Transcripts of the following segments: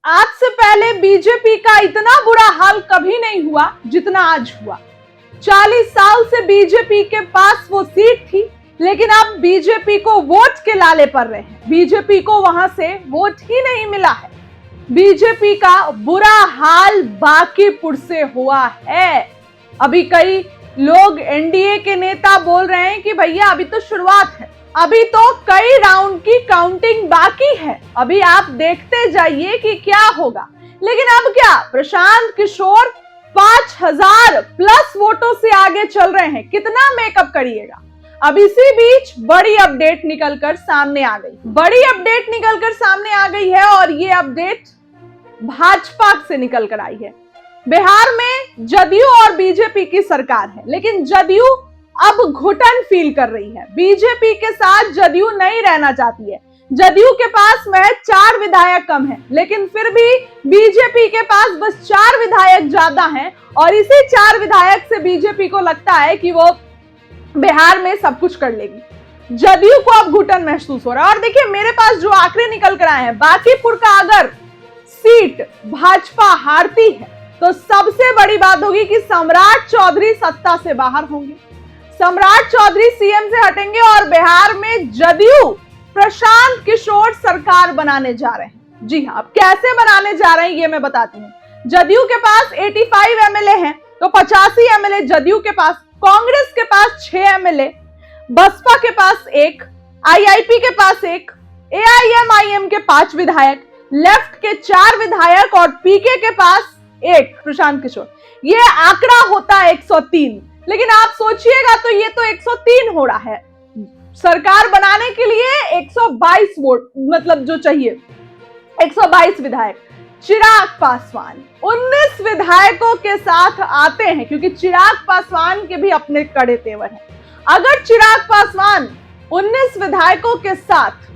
आज से पहले बीजेपी का इतना बुरा हाल कभी नहीं हुआ जितना आज हुआ। 40 साल से बीजेपी के पास वो सीट थी, लेकिन अब बीजेपी को वोट के लाले पड़ रहे हैं। बीजेपी को वहां से वोट ही नहीं मिला है। बीजेपी का बुरा हाल बांकीपुर से हुआ है। अभी कई लोग एनडीए के नेता बोल रहे हैं कि भैया अभी तो शुरुआत है, अभी तो कई राउंड की काउंटिंग बाकी है, अभी आप देखते जाइए कि क्या होगा। लेकिन अब क्या, प्रशांत किशोर 5000 प्लस वोटों से आगे चल रहे हैं। कितना मेकअप करिएगा। अब इसी बीच बड़ी अपडेट निकलकर सामने आ गई है और ये अपडेट भाजपा से निकल कर आई है। बिहार में जदयू और बीजेपी की सरकार है, लेकिन जदयू अब घुटन फील कर रही है। बीजेपी के साथ जदयू नहीं रहना चाहती है। जदयू के पास महज 4 विधायक कम है, लेकिन फिर भी बीजेपी के पास बस 4 विधायक ज्यादा हैं और इसी 4 विधायक से बीजेपी को लगता है कि वो बिहार में सब कुछ कर लेगी। जदयू को अब घुटन महसूस हो रहा है। और देखिए, मेरे पास जो आंकड़े निकल कर आए हैं, बांकीपुर का अगर सीट भाजपा हारती है तो सबसे बड़ी बात होगी कि सम्राट चौधरी सत्ता से बाहर होंगे। सम्राट चौधरी सीएम से हटेंगे और बिहार में जदयू प्रशांत किशोर सरकार बनाने जा रहे हैं। जी हाँ, अब कैसे बनाने जा रहे हैं ये मैं बताती हूँ। जदयू के पास 85 एमएलए हैं, तो 85 एमएलए जदयू के पास, कांग्रेस के पास 6 एमएलए, बसपा के पास 1, आईआईपी के पास 1, एआईएमआईएम के 5 विधायक, लेफ्ट के 4 विधायक और पीके के पास 1 प्रशांत किशोर। ये आंकड़ा होता है 103। लेकिन आप सोचिएगा तो ये तो 103 हो रहा है। सरकार बनाने के लिए 122 वोट मतलब जो चाहिए, 122 विधायक। चिराग पासवान 19 विधायकों के साथ आते हैं, क्योंकि चिराग पासवान के भी अपने कड़े तेवर हैं। अगर चिराग पासवान 19 विधायकों के साथ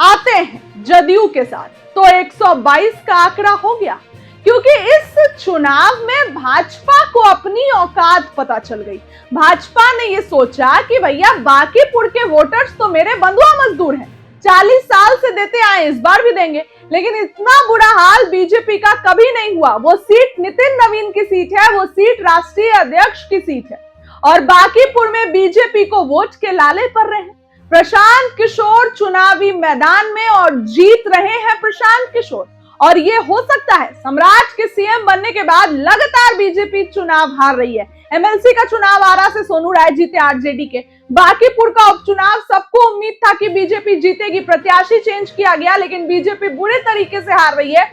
आते हैं जदयू के साथ, तो 122 का आंकड़ा हो गया। क्योंकि इस चुनाव में भाजपा को अपनी औकात पता चल गई। भाजपा ने ये सोचा कि भैया बांकीपुर के वोटर्स तो मेरे बंधुआ मजदूर हैं, 40 साल से देते आए, इस बार भी देंगे। लेकिन इतना बुरा हाल बीजेपी का कभी नहीं हुआ। वो सीट नितिन नवीन की सीट है, वो सीट राष्ट्रीय अध्यक्ष की सीट है और बांकीपुर में बीजेपी को वोट के लाले पड़ रहे हैं। प्रशांत किशोर चुनावी मैदान में और जीत रहे हैं प्रशांत किशोर। और ये हो सकता है सम्राट के सीएम बनने के बाद लगातार बीजेपी चुनाव हार रही है। एमएलसी का चुनाव आरा से सोनू राय जीते आरजेडी के। बांकीपुर का उपचुनाव सबको उम्मीद था कि बीजेपी जीतेगी, प्रत्याशी चेंज किया गया, लेकिन बीजेपी बुरे तरीके से हार रही है।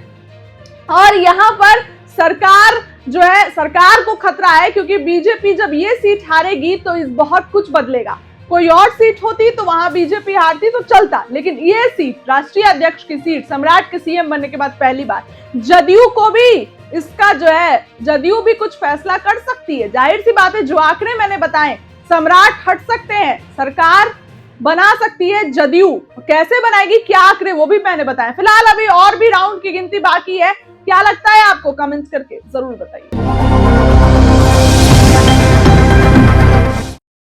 और यहाँ पर सरकार जो है, सरकार को खतरा है, क्योंकि बीजेपी जब ये सीट हारेगी तो इस बहुत कुछ बदलेगा। कोई और सीट होती तो वहां बीजेपी हारती तो चलता, लेकिन ये सीट राष्ट्रीय अध्यक्ष की सीट, सम्राट के सीएम बनने के बाद पहली बार जदयू को भी इसका जो है, जदयू भी कुछ फैसला कर सकती है। जाहिर सी बात है, जो आंकड़े मैंने बताए, सम्राट हट सकते हैं, सरकार बना सकती है जदयू। कैसे बनाएगी, क्या आंकड़े, वो भी मैंने बताया। फिलहाल अभी और भी राउंड की गिनती बाकी है। क्या लगता है आपको, कमेंट्स करके जरूर बताइए।